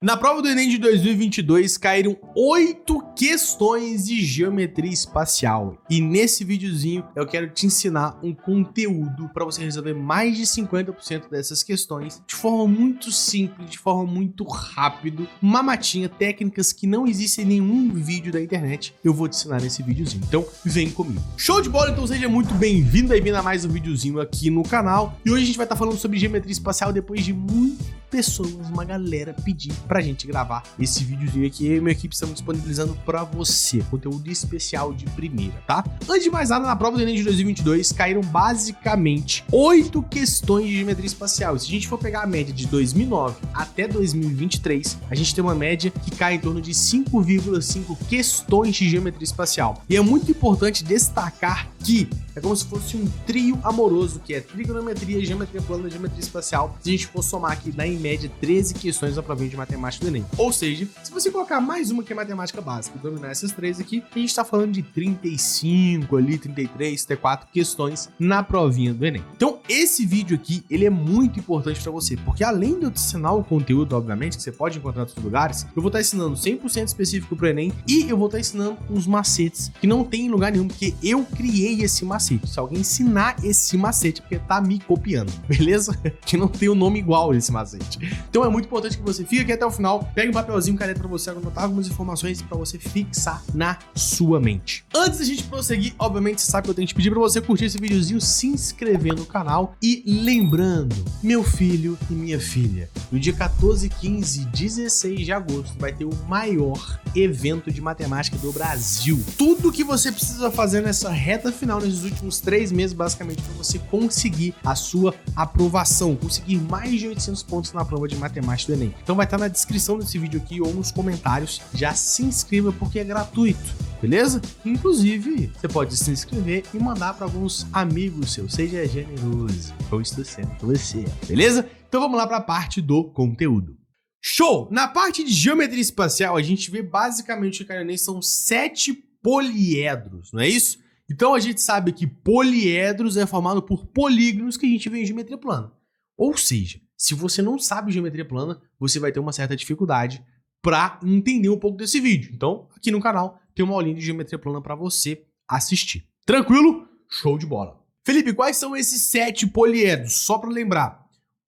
Na prova do Enem de 2022 caíram 8 questões de geometria espacial e nesse videozinho eu quero te ensinar um conteúdo para você resolver mais de 50% dessas questões de forma muito simples, de forma muito rápida, uma matinha, técnicas que não existem em nenhum vídeo da internet, eu vou te ensinar nesse videozinho, então vem comigo. Show de bola, então seja muito bem-vindo, bem-vinda a mais um videozinho aqui no canal e hoje a gente vai estar falando sobre geometria espacial depois de muitas pessoas, uma galera pedir pra gente gravar esse videozinho aqui. Eu e minha equipe estamos disponibilizando pra você, conteúdo especial de primeira, tá? Antes de mais nada, na prova do Enem de 2022 caíram basicamente 8 questões de geometria espacial. E se a gente for pegar a média de 2009 até 2023, a gente tem uma média que cai em torno de 5,5 questões de geometria espacial. E é muito importante destacar que é como se fosse um trio amoroso, que é trigonometria, geometria plana, geometria espacial. Se a gente for somar aqui, dá em média 13 questões da provinha de matemática do Enem. Ou seja, se você colocar mais uma que é matemática básica e dominar essas três aqui, a gente tá falando de 35 ali, 33, 34 questões na provinha do Enem. Então, esse vídeo aqui, ele é muito importante pra você, porque além de eu te ensinar o conteúdo, obviamente, que você pode encontrar em outros lugares, eu vou estar ensinando 100% específico pro Enem e eu vou estar ensinando uns macetes que não tem em lugar nenhum, porque eu criei esse macete. Se alguém ensinar esse macete, porque tá me copiando, beleza? Que não tem o nome igual desse macete. Então é muito importante que você fique aqui até o final, pegue um papelzinho, caneta pra você anotar algumas informações pra você fixar na sua mente. Antes da gente prosseguir, obviamente você sabe que eu tenho que te pedir pra você curtir esse videozinho, se inscrever no canal e lembrando, meu filho e minha filha, no dia 14, 15 e 16 de agosto vai ter o maior evento de matemática do Brasil. Tudo que você precisa fazer nessa reta final, nesses últimos 3 meses, basicamente, para você conseguir a sua aprovação, conseguir mais de 800 pontos na prova de matemática do Enem. Então vai estar na descrição desse vídeo aqui ou nos comentários. Já se inscreva porque é gratuito, beleza? Inclusive, você pode se inscrever e mandar para alguns amigos seus. Seja generoso, eu estou sendo com você, beleza? Então vamos lá para a parte do conteúdo. Show! Na parte de geometria espacial, a gente vê basicamente que o Enem são 7 poliedros, não é isso? Então a gente sabe que poliedros é formado por polígonos que a gente vê em geometria plana. Ou seja, se você não sabe geometria plana, você vai ter uma certa dificuldade para entender um pouco desse vídeo. Então, aqui no canal tem uma aulinha de geometria plana para você assistir. Tranquilo? Show de bola. Felipe, quais são esses 7 poliedros? Só para lembrar: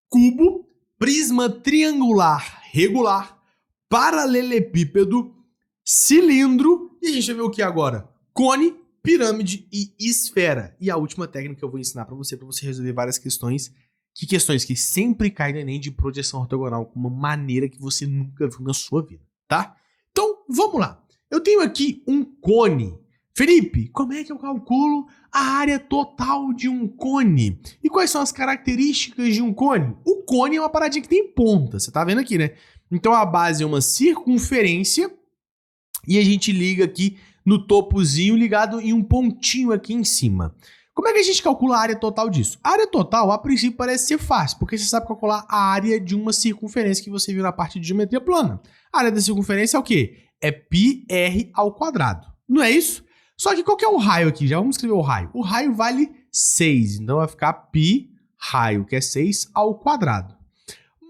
cubo, prisma triangular regular, paralelepípedo, cilindro, e a gente vai ver o que agora? Cone, pirâmide e esfera. E a última técnica que eu vou ensinar para você resolver várias questões, que sempre caem no Enem de projeção ortogonal com uma maneira que você nunca viu na sua vida, tá? Então, vamos lá. Eu tenho aqui um cone. Felipe, como é que eu calculo a área total de um cone? E quais são as características de um cone? O cone é uma paradinha que tem ponta, você tá vendo aqui, né? Então a base é uma circunferência e a gente liga aqui no topozinho ligado em um pontinho aqui em cima. Como é que a gente calcula a área total disso? A área total, a princípio, parece ser fácil, porque você sabe calcular a área de uma circunferência que você viu na parte de geometria plana. A área da circunferência é o quê? É πr ao quadrado, não é isso? Só que qual que é o raio aqui? Já vamos escrever o raio. O raio vale 6, então vai ficar π raio, que é 6 ao quadrado.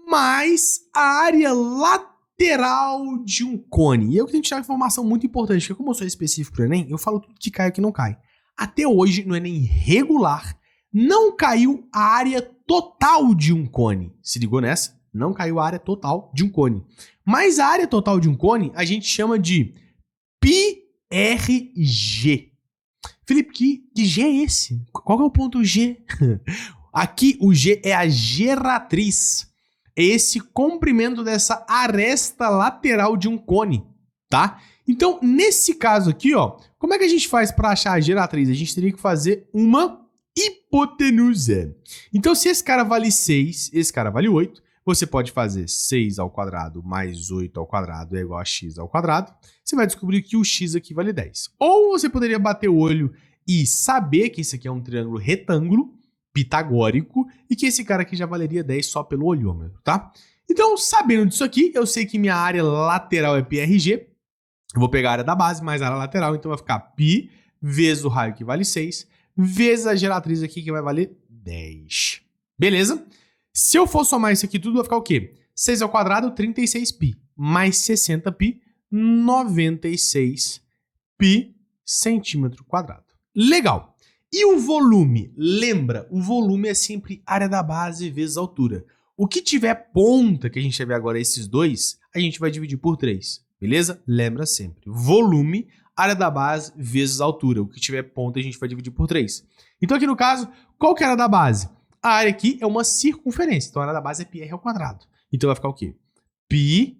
Mais a área lateral de um cone. E eu tenho que tirar uma informação muito importante, porque como eu sou específico para o Enem, eu falo tudo que cai e que não cai. Até hoje, no Enem regular, não caiu a área total de um cone. Se ligou nessa? Não caiu a área total de um cone. Mas a área total de um cone, a gente chama de πrg. Felipe, que G é esse? Qual é o ponto G? Aqui o G é a geratriz. É esse comprimento dessa aresta lateral de um cone, tá? Então, nesse caso aqui, ó, como é que a gente faz para achar a geratriz? A gente teria que fazer uma hipotenusa. Então, se esse cara vale 6, esse cara vale 8, você pode fazer 6 ao quadrado mais 8 ao quadrado é igual a x ao quadrado. Você vai descobrir que o x aqui vale 10. Ou você poderia bater o olho e saber que esse aqui é um triângulo retângulo, pitagórico, e que esse cara aqui já valeria 10 só pelo olhômetro, tá? Então, sabendo disso aqui, eu sei que minha área lateral é πrg. Eu vou pegar a área da base mais a área lateral, então vai ficar π vezes o raio que vale 6, vezes a geratriz aqui que vai valer 10. Beleza? Se eu for somar isso aqui tudo, vai ficar o quê? 6 ao quadrado, 36π. mais 60π, 96π centímetro quadrado. Legal. E o volume? Lembra, o volume é sempre área da base vezes altura. O que tiver ponta, que a gente vai ver agora esses dois, a gente vai dividir por 3, beleza? Lembra sempre, volume, área da base vezes altura. O que tiver ponta, a gente vai dividir por 3. Então aqui no caso, qual que é a área da base? A área aqui é uma circunferência, então a área da base é πr ao quadrado. Então vai ficar o quê? Π,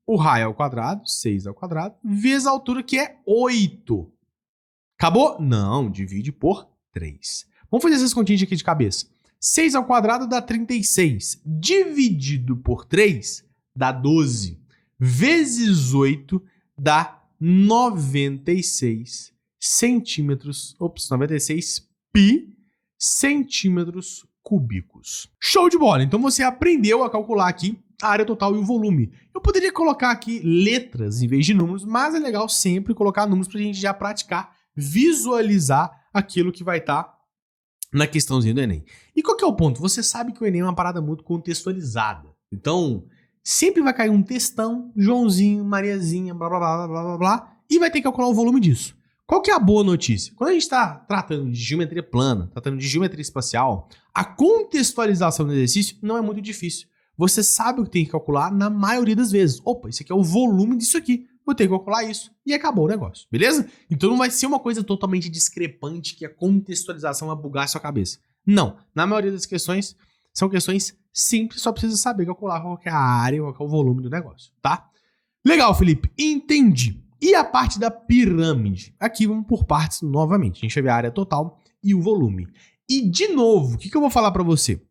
o raio ao quadrado, 6 ao quadrado, vezes a altura que é 8. Acabou? Não, divide por 3. Vamos fazer essas continhas aqui de cabeça. 6 ao quadrado dá 36. Dividido por 3 dá 12. Vezes 8 dá 96 centímetros. Ops, 96 pi centímetros cúbicos. Show de bola! Então você aprendeu a calcular aqui a área total e o volume. Eu poderia colocar aqui letras em vez de números, mas é legal sempre colocar números para a gente já praticar, visualizar aquilo que vai estar na questãozinha do Enem. E qual que é o ponto? Você sabe que o Enem é uma parada muito contextualizada. Então, sempre vai cair um textão, Joãozinho, Mariazinha, blá, blá, blá, blá, blá, blá, e vai ter que calcular o volume disso. Qual que é a boa notícia? Quando a gente está tratando de geometria plana, tratando de geometria espacial, a contextualização do exercício não é muito difícil. Você sabe o que tem que calcular na maioria das vezes. Opa, isso aqui é o volume disso aqui. Vou ter que calcular isso e acabou o negócio, beleza? Então não vai ser uma coisa totalmente discrepante que a contextualização vai bugar a sua cabeça. Não, na maioria das questões são questões simples, só precisa saber calcular qual que é a área, qual que é o volume do negócio, tá? Legal, Felipe, entendi. E a parte da pirâmide? Aqui vamos por partes novamente. A gente vai ver a área total e o volume. E de novo, o que eu vou falar para você?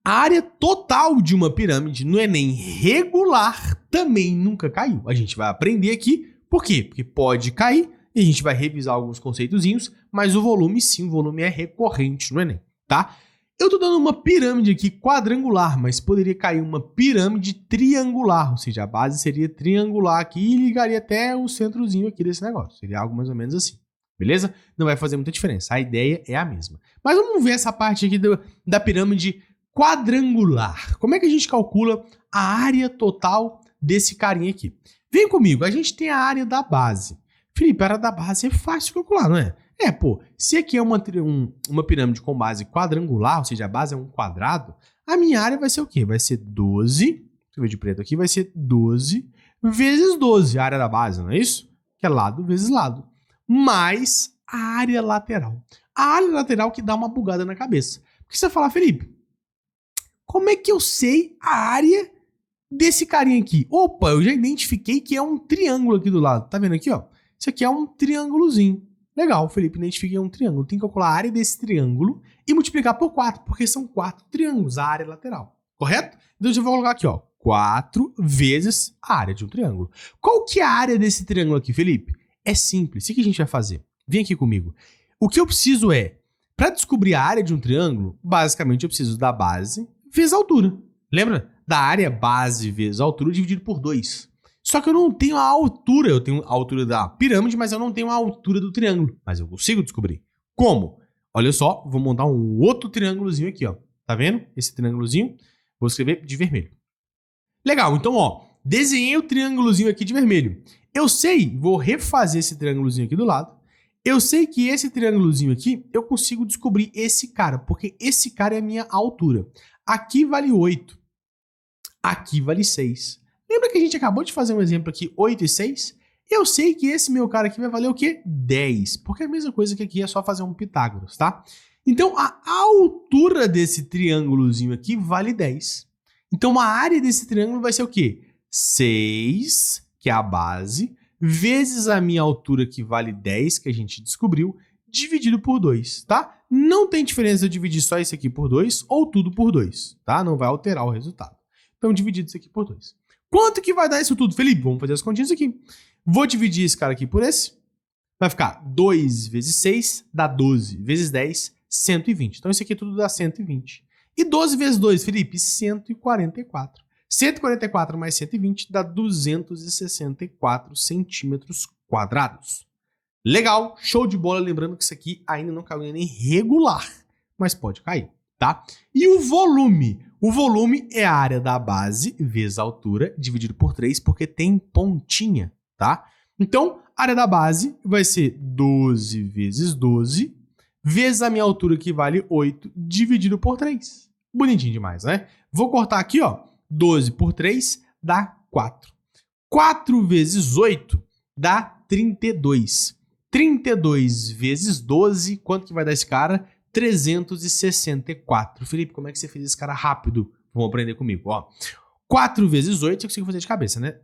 A área total de uma pirâmide no Enem regular também nunca caiu. A gente vai aprender aqui. Por quê? Porque pode cair e a gente vai revisar alguns conceitozinhos, mas o volume sim, o volume é recorrente no Enem, tá? Eu tô dando uma pirâmide aqui quadrangular, mas poderia cair uma pirâmide triangular, ou seja, a base seria triangular aqui e ligaria até o centrozinho aqui desse negócio. Seria algo mais ou menos assim, beleza? Não vai fazer muita diferença, a ideia é a mesma. Mas vamos ver essa parte aqui da pirâmide quadrangular. Como é que a gente calcula a área total desse carinha aqui? Vem comigo, a gente tem a área da base. Felipe, a área da base é fácil de calcular, não é? Se aqui é uma pirâmide com base quadrangular, ou seja, a base é um quadrado, a minha área vai ser o quê? Vai ser 12, deixa eu ver de preto aqui, vai ser 12 vezes 12, a área da base, não é isso? Que é lado vezes lado, mais a área lateral. A área lateral que dá uma bugada na cabeça. Porque você vai falar, Felipe, como é que eu sei a área desse carinha aqui? Opa, eu já identifiquei que é um triângulo aqui do lado. Tá vendo aqui, ó? Isso aqui é um triângulozinho. Legal, Felipe, identifiquei um triângulo. Tem que calcular a área desse triângulo e multiplicar por 4, porque são 4 triângulos, a área lateral. Correto? Então, eu vou colocar aqui, ó, 4 vezes a área de um triângulo. Qual que é a área desse triângulo aqui, Felipe? É simples. O que a gente vai fazer? Vem aqui comigo. O que eu preciso para descobrir a área de um triângulo, basicamente eu preciso da base vezes a altura. Lembra? Da área base vezes a altura dividido por 2. Só que eu não tenho a altura. Eu tenho a altura da pirâmide, mas eu não tenho a altura do triângulo. Mas eu consigo descobrir. Como? Olha só, vou montar um outro triângulozinho aqui, ó. Tá vendo? Esse triângulozinho. Vou escrever de vermelho. Legal, então, ó. Desenhei o triângulozinho aqui de vermelho. Eu sei, vou refazer esse triângulozinho aqui do lado. Eu sei que esse triângulozinho aqui, eu consigo descobrir esse cara, porque esse cara é a minha altura. Aqui vale 8. Aqui vale 6. Lembra que a gente acabou de fazer um exemplo aqui, 8 e 6? Eu sei que esse meu cara aqui vai valer o quê? 10. Porque é a mesma coisa que aqui é só fazer um Pitágoras, tá? Então, a altura desse triângulozinho aqui vale 10. Então, a área desse triângulo vai ser o quê? 6, que é a base, vezes a minha altura, que vale 10, que a gente descobriu, dividido por 2, tá? Não tem diferença eu dividir só isso aqui por 2 ou tudo por 2, tá? Não vai alterar o resultado. Então, dividido isso aqui por 2. Quanto que vai dar isso tudo, Felipe? Vamos fazer as continhas aqui. Vou dividir esse cara aqui por esse. Vai ficar 2 vezes 6 dá 12, vezes 10, 120. Então, isso aqui tudo dá 120. E 12 vezes 2, Felipe? 144. 144 mais 120 dá 264 centímetros quadrados. Legal, show de bola. Lembrando que isso aqui ainda não caiu nem regular, mas pode cair. tá? E o volume? O volume é a área da base vezes a altura dividido por 3, porque tem pontinha, tá? Então, a área da base vai ser 12 vezes 12, vezes a minha altura, que vale 8, dividido por 3. Bonitinho demais, né? Vou cortar aqui, ó. 12 por 3 dá 4. 4 vezes 8 dá 32. 32 vezes 12, quanto que vai dar esse cara? 364. Felipe, como é que você fez esse cara rápido? Vamos aprender comigo, ó. 4 vezes 8, eu consigo fazer de cabeça, né?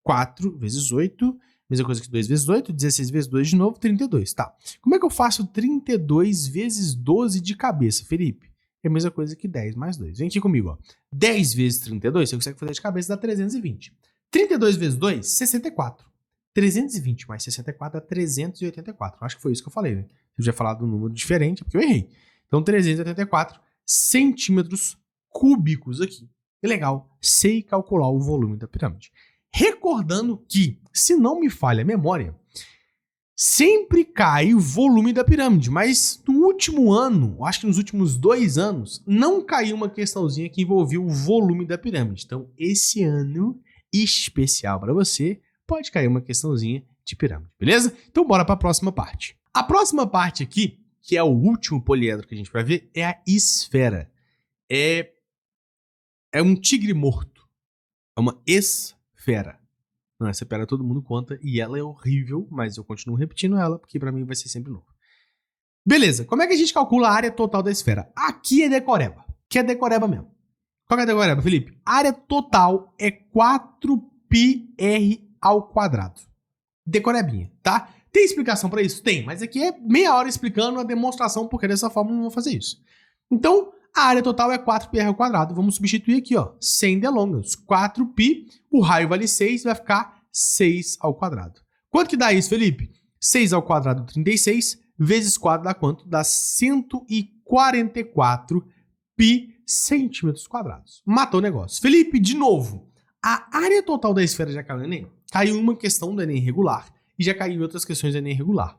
4 vezes 8, mesma coisa que 2 vezes 8, 16 vezes 2 de novo, 32, tá. Como é que eu faço 32 vezes 12 de cabeça, Felipe? É a mesma coisa que 10 mais 2. Vem aqui comigo, ó. 10 vezes 32, você consegue fazer de cabeça, dá 320. 32 vezes 2, 64. 320 mais 64 dá 384. Acho que foi isso que eu falei, né? Se eu já falado um número diferente, é porque eu errei. Então, 384 centímetros cúbicos aqui. Que legal. Sei calcular o volume da pirâmide. Recordando que, se não me falha a memória, sempre cai o volume da pirâmide, mas no último ano, acho que nos últimos 2 anos, não caiu uma questãozinha que envolvia o volume da pirâmide. Então, esse ano especial para você, pode cair uma questãozinha de pirâmide, beleza? Então, bora para a próxima parte. A próxima parte aqui, que é o último poliedro que a gente vai ver, é a esfera. É um tigre morto. É uma esfera. Não, essa esfera todo mundo conta e ela é horrível, mas eu continuo repetindo ela, porque para mim vai ser sempre novo. Beleza, como é que a gente calcula a área total da esfera? Aqui é decoreba, que é decoreba mesmo. Qual que é a decoreba, Felipe? A área total é 4πr ao quadrado. Decorebinha, tá? Tem explicação para isso? Tem, mas aqui é meia hora explicando a demonstração, porque dessa forma eu não vou fazer isso. Então, a área total é 4πr ao quadrado. Vamos substituir aqui, ó, sem delongas. 4π, o raio vale 6, vai ficar 6 ao quadrado. Quanto que dá isso, Felipe? 6 ao quadrado, 36, vezes 4 dá quanto? Dá 144 π centímetros quadrados. Matou o negócio. Felipe, de novo, a área total da esfera já caiu no Enem? Caiu em uma questão do Enem regular e já caiu em outras questões do Enem regular.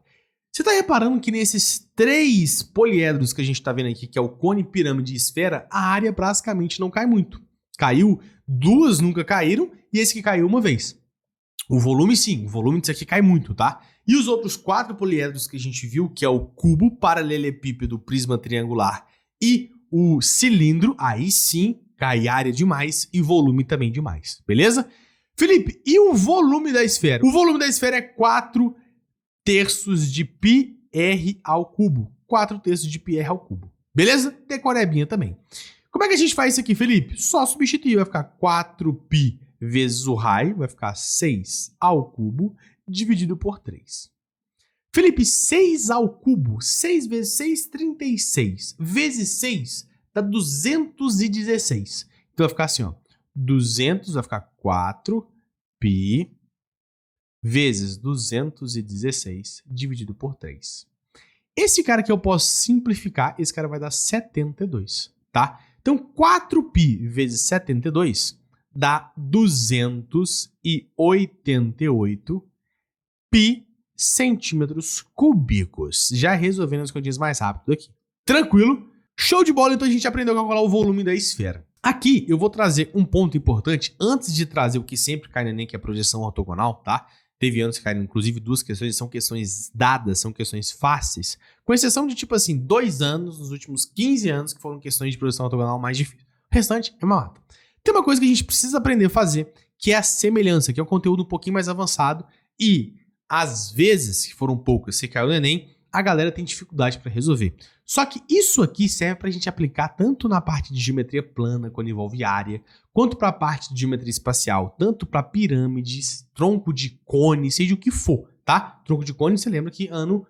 Você está reparando que nesses 3 poliedros que a gente está vendo aqui, que é o cone, pirâmide e esfera, a área basicamente não cai muito. Caiu, 2 nunca caíram e esse que caiu uma vez. O volume sim, o volume disso aqui cai muito, tá? E os outros 4 poliedros que a gente viu, que é o cubo, paralelepípedo, prisma triangular e o cilindro, aí sim cai área demais e volume também demais, beleza? Felipe, e o volume da esfera? O volume da esfera é 4 terços de πr ao cubo. 4 terços de πr ao cubo. Beleza? Decorebinha também. Como é que a gente faz isso aqui, Felipe? Só substituir. Vai ficar 4π vezes o raio, vai ficar 6 ao cubo, dividido por 3. Felipe, 6 ao cubo, 6 vezes 6, 36. Vezes 6 dá 216. Então vai ficar assim, ó. 200 vai ficar 4π vezes 216 dividido por 3. Esse cara aqui eu posso simplificar, esse cara vai dar 72, tá? Então 4π vezes 72 dá 288 π centímetros cúbicos. Já resolvendo as continhas mais rápido aqui. Tranquilo? Show de bola, então a gente aprendeu a calcular o volume da esfera. Aqui eu vou trazer um ponto importante, antes de trazer o que sempre cai no Enem, que é a projeção ortogonal, tá? Teve anos que caíram, inclusive, 2 questões, são questões dadas, são questões fáceis, com exceção de, tipo assim, 2 anos, nos últimos 15 anos, que foram questões de projeção ortogonal mais difíceis. O restante é uma mata. Tem uma coisa que a gente precisa aprender a fazer, que é a semelhança, que é um conteúdo um pouquinho mais avançado e, às vezes, que foram poucas, se caiu no Enem, a galera tem dificuldade para resolver. Só que isso aqui serve para a gente aplicar tanto na parte de geometria plana, quando envolve área, quanto para a parte de geometria espacial, tanto para pirâmides, tronco de cone, seja o que for, tá? Tronco de cone, você lembra que ano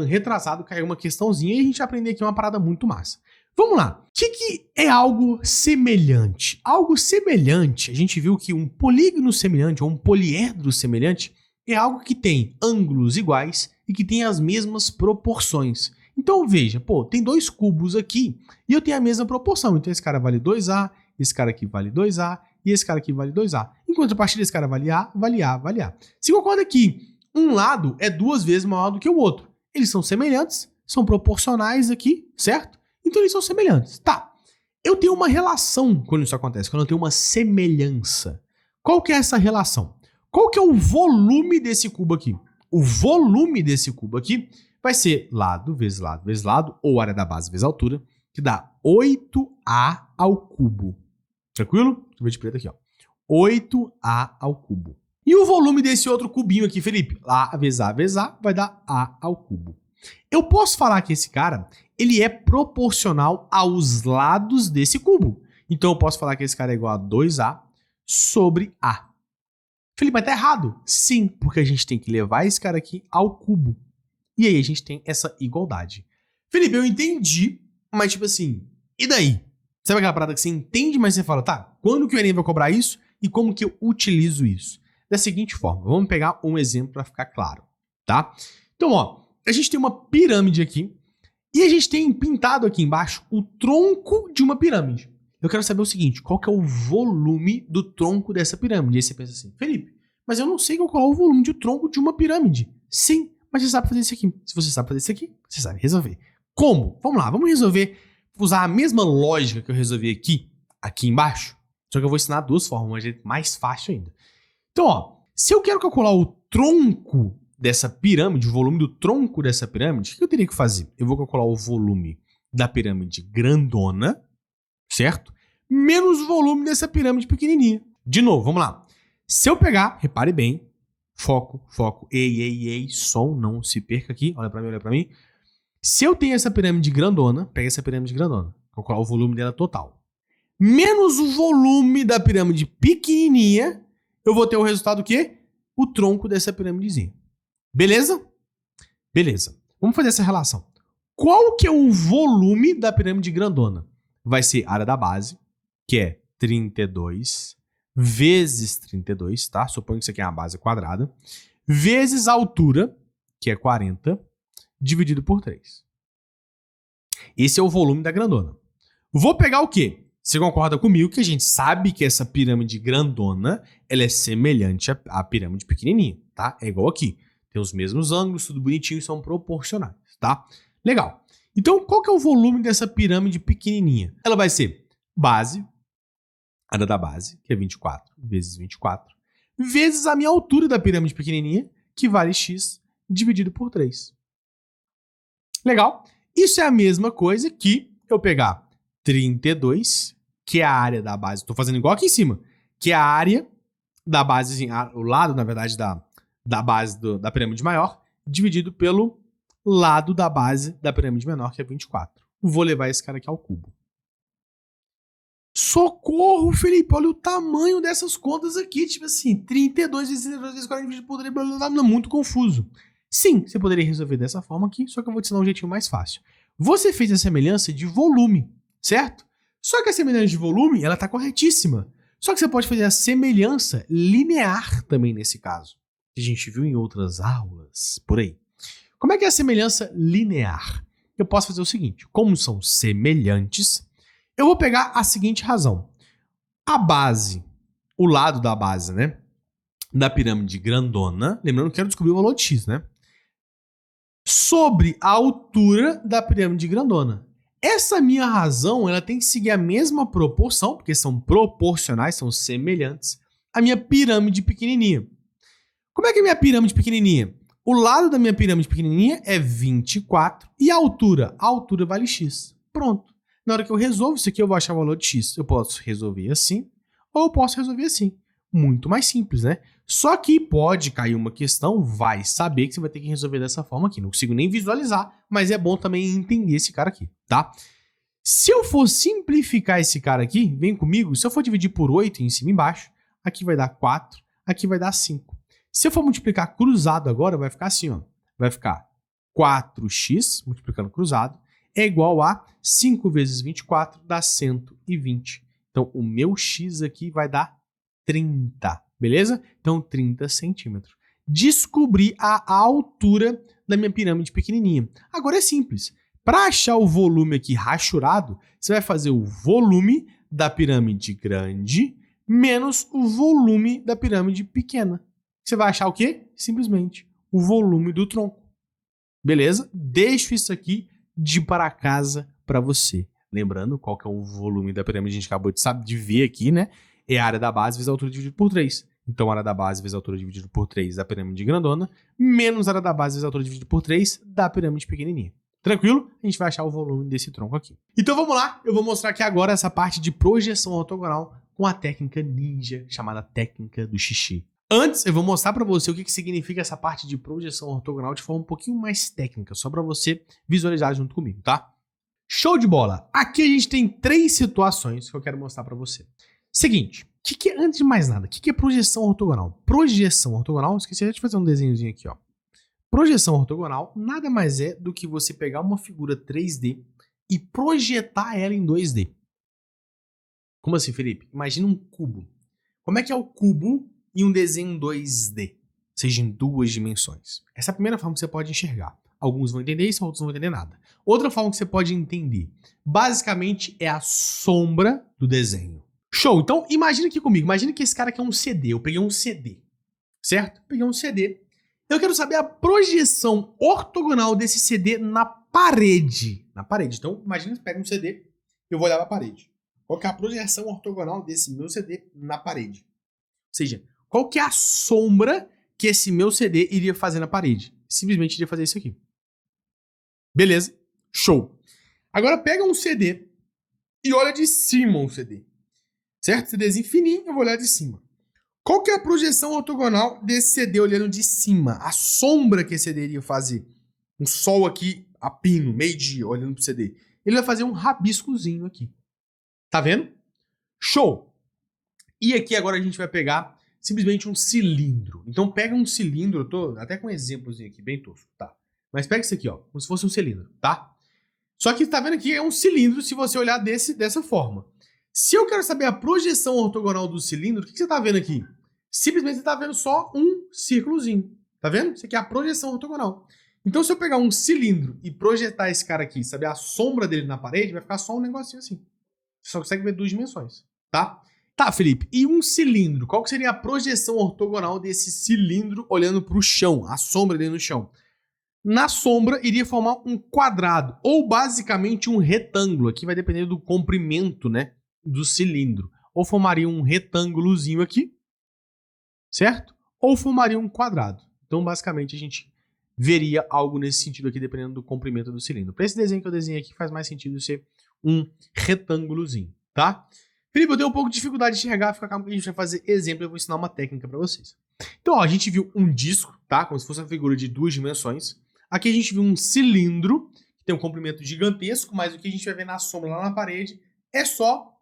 retrasado caiu uma questãozinha e a gente vai aprender aqui uma parada muito massa. Vamos lá. O que é algo semelhante? Algo semelhante, a gente viu que um polígono semelhante ou um poliedro semelhante é algo que tem ângulos iguais e que tem as mesmas proporções. Então veja, pô, tem 2 cubos aqui e eu tenho a mesma proporção. Então esse cara vale 2A, esse cara aqui vale 2A e esse cara aqui vale 2A. Em contrapartida, esse cara vale A, vale A, vale A. Se concorda que um lado é 2 vezes maior do que o outro. Eles são semelhantes, são proporcionais aqui, certo? Então eles são semelhantes. Tá. Eu tenho uma relação quando isso acontece, quando eu tenho uma semelhança. Qual que é essa relação? Qual que é o volume desse cubo aqui? O volume desse cubo aqui vai ser lado vezes lado vezes lado, ou área da base vezes altura, que dá 8A ao cubo. Tranquilo? Deixa eu ver de preto aqui, ó. 8A ao cubo. E o volume desse outro cubinho aqui, Felipe? A vezes A vai dar A ao cubo. Eu posso falar que esse cara, ele é proporcional aos lados desse cubo. Então eu posso falar que esse cara é igual a 2A sobre A. Felipe, mas tá errado. Sim, porque a gente tem que levar esse cara aqui ao cubo. E aí a gente tem essa igualdade. Felipe, eu entendi, mas tipo assim, e daí? Sabe aquela parada que você entende, mas você fala, tá, quando que o Enem vai cobrar isso e como que eu utilizo isso? Da seguinte forma, vamos pegar um exemplo para ficar claro, tá? Então, ó, a gente tem uma pirâmide aqui e a gente tem pintado aqui embaixo o tronco de uma pirâmide. Eu quero saber o seguinte, qual que é o volume do tronco dessa pirâmide? E aí você pensa assim, Felipe, mas eu não sei qual é o volume do tronco de uma pirâmide. Sim, mas você sabe fazer isso aqui. Se você sabe fazer isso aqui, você sabe resolver. Como? Vamos lá, vamos resolver, usar a mesma lógica que eu resolvi aqui embaixo. Só que eu vou ensinar duas formas, de jeito mais fácil ainda. Então, ó, se eu quero calcular o tronco dessa pirâmide, o volume do tronco dessa pirâmide, o que eu teria que fazer? Eu vou calcular o volume da pirâmide grandona, certo? Menos o volume dessa pirâmide pequenininha. De novo, vamos lá. Se eu pegar, repare bem, foco, ei, som, não se perca aqui, olha pra mim. Se eu tenho essa pirâmide grandona, pega essa pirâmide grandona, calcular o volume dela total, menos o volume da pirâmide pequenininha, eu vou ter o resultado o quê? O tronco dessa pirâmidezinha. Beleza? Beleza. Vamos fazer essa relação. Qual que é o volume da pirâmide grandona? Vai ser a área da base, que é 32 vezes 32, tá? Suponho que isso aqui é uma base quadrada, vezes a altura, que é 40, dividido por 3. Esse é o volume da grandona. Vou pegar o quê? Você concorda comigo que a gente sabe que essa pirâmide grandona, ela é semelhante à pirâmide pequenininha, tá? É igual aqui. Tem os mesmos ângulos, tudo bonitinho, são proporcionais, tá? Legal. Então, qual que é o volume dessa pirâmide pequenininha? Ela vai ser base, área da base, que é 24 vezes 24, vezes a minha altura da pirâmide pequenininha, que vale x, dividido por 3. Legal? Isso é a mesma coisa que eu pegar 32, que é a área da base, estou fazendo igual aqui em cima, que é a área da base, o lado, na verdade, da base da pirâmide maior, dividido pelo lado da base da pirâmide menor, que é 24. Vou levar esse cara aqui ao cubo. Socorro, Felipe, olha o tamanho dessas contas aqui, tipo assim, 32 vezes 32 vezes 40 vezes por 3, blá, blá, blá, blá, muito confuso. Sim, você poderia resolver dessa forma aqui, só que eu vou te ensinar um jeitinho mais fácil. Você fez a semelhança de volume, certo? Só que a semelhança de volume, ela tá corretíssima. Só que você pode fazer a semelhança linear também nesse caso, que a gente viu em outras aulas, por aí. Como é que é a semelhança linear? Eu posso fazer o seguinte, como são semelhantes, eu vou pegar a seguinte razão. A base, o lado da base, né, da pirâmide grandona, lembrando que eu quero descobrir o valor de x, né, sobre a altura da pirâmide grandona. Essa minha razão, ela tem que seguir a mesma proporção, porque são proporcionais, são semelhantes, à minha pirâmide pequenininha. Como é que é a minha pirâmide pequenininha? O lado da minha pirâmide pequenininha é 24 e a altura vale x. Pronto. Na hora que eu resolvo isso aqui, eu vou achar o valor de x. Eu posso resolver assim, ou eu posso resolver assim. Muito mais simples, né? Só que pode cair uma questão, vai saber que você vai ter que resolver dessa forma aqui. Não consigo nem visualizar, mas é bom também entender esse cara aqui, tá? Se eu for simplificar esse cara aqui, vem comigo, se eu for dividir por 8 em cima e embaixo, aqui vai dar 4, aqui vai dar 5. Se eu for multiplicar cruzado agora, vai ficar assim, ó. Vai ficar 4x, multiplicando cruzado, é igual a 5 vezes 24, dá 120. Então, o meu x aqui vai dar 30, beleza? Então, 30 centímetros. Descobri a altura da minha pirâmide pequenininha. Agora é simples. Para achar o volume aqui rachurado, você vai fazer o volume da pirâmide grande menos o volume da pirâmide pequena. Você vai achar o quê? Simplesmente o volume do tronco. Beleza? Deixo isso aqui de para casa para você. Lembrando, qual que é o volume da pirâmide, a gente acabou de ver aqui, né? É a área da base vezes a altura dividido por 3. Então, a área da base vezes a altura dividido por 3 da pirâmide grandona, menos a área da base vezes a altura dividido por 3 da pirâmide pequenininha. Tranquilo? A gente vai achar o volume desse tronco aqui. Então, vamos lá. Eu vou mostrar aqui agora essa parte de projeção ortogonal com a técnica ninja, chamada técnica do xixi. Antes, eu vou mostrar para você o que significa essa parte de projeção ortogonal de forma um pouquinho mais técnica, só para você visualizar junto comigo, tá? Show de bola! Aqui a gente tem 3 situações que eu quero mostrar para você. Seguinte, antes de mais nada, o que é projeção ortogonal? Projeção ortogonal, esqueci de fazer um desenhozinho aqui, ó. Projeção ortogonal nada mais é do que você pegar uma figura 3D e projetar ela em 2D. Como assim, Felipe? Imagina um cubo. Como é que é o cubo em um desenho 2D? Seja em 2 dimensões. Essa é a primeira forma que você pode enxergar. Alguns vão entender isso, outros não vão entender nada. Outra forma que você pode entender, basicamente, é a sombra do desenho. Show! Então, imagina aqui comigo. Imagina que esse cara aqui é um CD. Eu peguei um CD, certo? Peguei um CD. Eu quero saber a projeção ortogonal desse CD na parede. Na parede. Então, imagina que você pega um CD e eu vou olhar para a parede. Qual que é a projeção ortogonal desse meu CD na parede? Ou seja, qual que é a sombra que esse meu CD iria fazer na parede? Simplesmente iria fazer isso aqui. Beleza? Show! Agora pega um CD e olha de cima um CD. Certo? CDzinho fininho, eu vou olhar de cima. Qual que é a projeção ortogonal desse CD olhando de cima? A sombra que esse CD iria fazer. Um sol aqui a pino, meio-dia, olhando pro CD. Ele vai fazer um rabiscozinho aqui. Tá vendo? Show! E aqui agora a gente vai pegar simplesmente um cilindro. Então pega um cilindro, eu tô até com um exemplozinho aqui, bem tosco, tá? Mas pega isso aqui, ó, como se fosse um cilindro, tá? Só que tá vendo aqui, é um cilindro se você olhar dessa forma. Se eu quero saber a projeção ortogonal do cilindro, o que você tá vendo aqui? Simplesmente você tá vendo só um círculozinho, tá vendo? Isso aqui é a projeção ortogonal. Então se eu pegar um cilindro e projetar esse cara aqui, saber a sombra dele na parede, vai ficar só um negocinho assim. Você só consegue ver 2 dimensões, tá? Tá, Felipe, e um cilindro? Qual que seria a projeção ortogonal desse cilindro olhando para o chão, a sombra dele no chão? Na sombra, iria formar um quadrado, ou basicamente um retângulo. Aqui vai depender do comprimento, né, do cilindro. Ou formaria um retângulozinho aqui, certo? Ou formaria um quadrado. Então, basicamente, a gente veria algo nesse sentido aqui, dependendo do comprimento do cilindro. Para esse desenho que eu desenhei aqui, faz mais sentido ser um retângulozinho, tá? Felipe, eu tenho um pouco de dificuldade de enxergar, fica calmo que a gente vai fazer exemplo, eu vou ensinar uma técnica para vocês. Então, ó, a gente viu um disco, tá? Como se fosse uma figura de 2 dimensões. Aqui a gente viu um cilindro, que tem um comprimento gigantesco, mas o que a gente vai ver na sombra lá na parede é só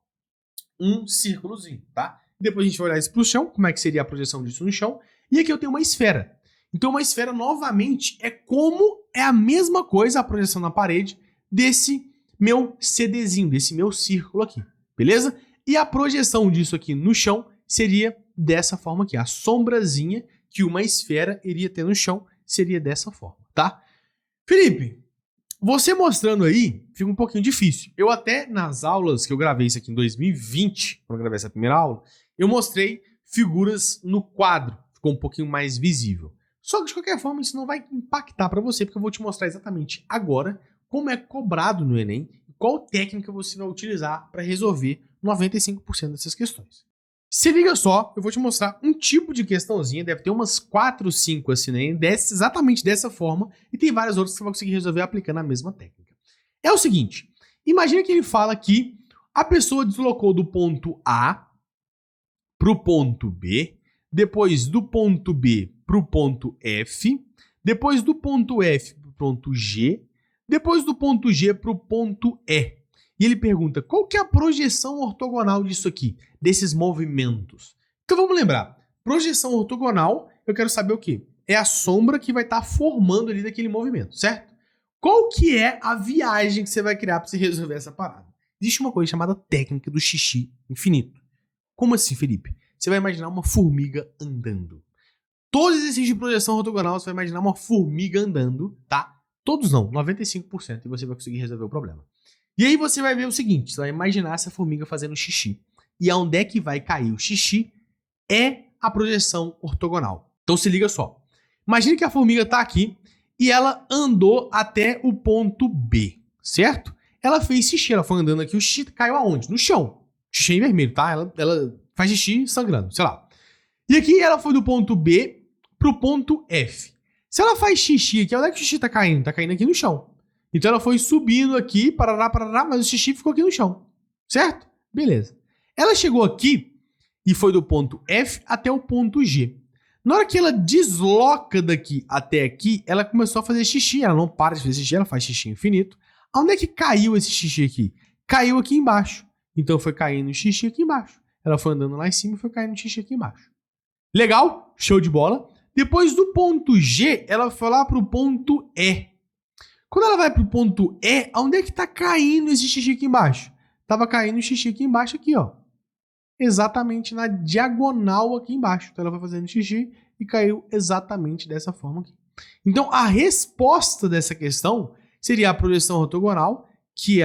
um círculozinho, tá? Depois a gente vai olhar isso para o chão, como é que seria a projeção disso no chão. E aqui eu tenho uma esfera. Então uma esfera, novamente, é a mesma coisa a projeção na parede desse meu CDzinho, desse meu círculo aqui, beleza? E a projeção disso aqui no chão seria dessa forma aqui. A sombrazinha que uma esfera iria ter no chão seria dessa forma, tá? Felipe, você mostrando aí, fica um pouquinho difícil. Eu até, nas aulas que eu gravei isso aqui em 2020, quando eu gravei essa primeira aula, eu mostrei figuras no quadro. Ficou um pouquinho mais visível. Só que, de qualquer forma, isso não vai impactar para você, porque eu vou te mostrar exatamente agora como é cobrado no Enem e qual técnica você vai utilizar para resolver 95% dessas questões. Se liga só, eu vou te mostrar um tipo de questãozinha, deve ter umas 4, 5 assim, né? Exatamente dessa forma, e tem várias outras que você vai conseguir resolver aplicando a mesma técnica. É o seguinte, imagina que ele fala que a pessoa deslocou do ponto A para o ponto B, depois do ponto B para o ponto F, depois do ponto F para o ponto G, depois do ponto G para o ponto E. E ele pergunta, qual que é a projeção ortogonal disso aqui, desses movimentos? Então vamos lembrar, projeção ortogonal, eu quero saber o quê? É a sombra que vai estar formando ali daquele movimento, certo? Qual que é a viagem que você vai criar para você resolver essa parada? Existe uma coisa chamada técnica do xixi infinito. Como assim, Felipe? Você vai imaginar uma formiga andando. Todos os exercícios de projeção ortogonal, você vai imaginar uma formiga andando, tá? Todos não, 95%, e você vai conseguir resolver o problema. E aí você vai ver o seguinte, você vai imaginar essa formiga fazendo xixi. E aonde é que vai cair o xixi é a projeção ortogonal. Então se liga só. Imagina que a formiga está aqui e ela andou até o ponto B, certo? ela fez xixi, ela foi andando aqui, o xixi caiu aonde? No chão. Xixi em vermelho, tá? Ela faz xixi sangrando, sei lá. E aqui ela foi do ponto B pro ponto F. Se ela faz xixi aqui, onde é que o xixi tá caindo? Tá caindo aqui no chão. Então ela foi subindo aqui, parará, parará, mas o xixi ficou aqui no chão. Certo? Beleza. Ela chegou aqui e foi do ponto F até o ponto G. Na hora que ela desloca daqui até aqui, ela começou a fazer xixi. Ela não para de fazer xixi, ela faz xixi infinito. Onde é que caiu esse xixi aqui? Caiu aqui embaixo. Então foi caindo xixi aqui embaixo. Ela foi andando lá em cima e foi caindo xixi aqui embaixo. Legal? Show de bola. Depois do ponto G, ela foi lá pro ponto E. Quando ela vai pro ponto E, onde é que tá caindo esse xixi aqui embaixo? Tava caindo xixi aqui embaixo aqui, ó. Exatamente na diagonal aqui embaixo. Então ela foi fazendo xixi e caiu exatamente dessa forma aqui. Então a resposta dessa questão seria a projeção ortogonal, que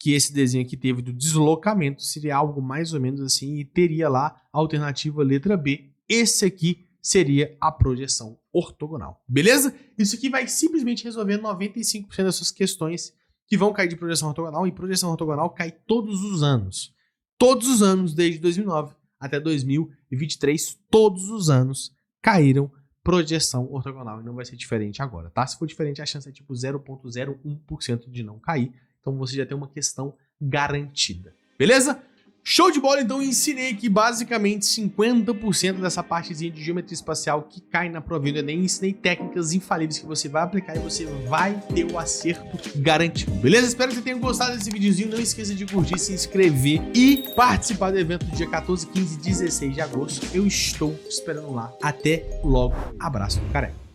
esse desenho aqui teve do deslocamento, seria algo mais ou menos assim, e teria lá a alternativa letra B. Esse aqui seria a projeção ortogonal. Beleza? Isso aqui vai simplesmente resolver 95% das suas questões que vão cair de projeção ortogonal, e projeção ortogonal cai todos os anos. Todos os anos, desde 2009 até 2023, todos os anos caíram projeção ortogonal, e não vai ser diferente agora, tá? Se for diferente, a chance é tipo 0,01% de não cair, então você já tem uma questão garantida. Beleza? Show de bola, então eu ensinei aqui basicamente 50% dessa partezinha de geometria espacial que cai na prova do Enem. Ensinei técnicas infalíveis que você vai aplicar e você vai ter o acerto garantido, beleza? Espero que você tenha gostado desse videozinho. Não esqueça de curtir, se inscrever e participar do evento do dia 14, 15 e 16 de agosto. Eu estou esperando lá. Até logo. Abraço do Careca.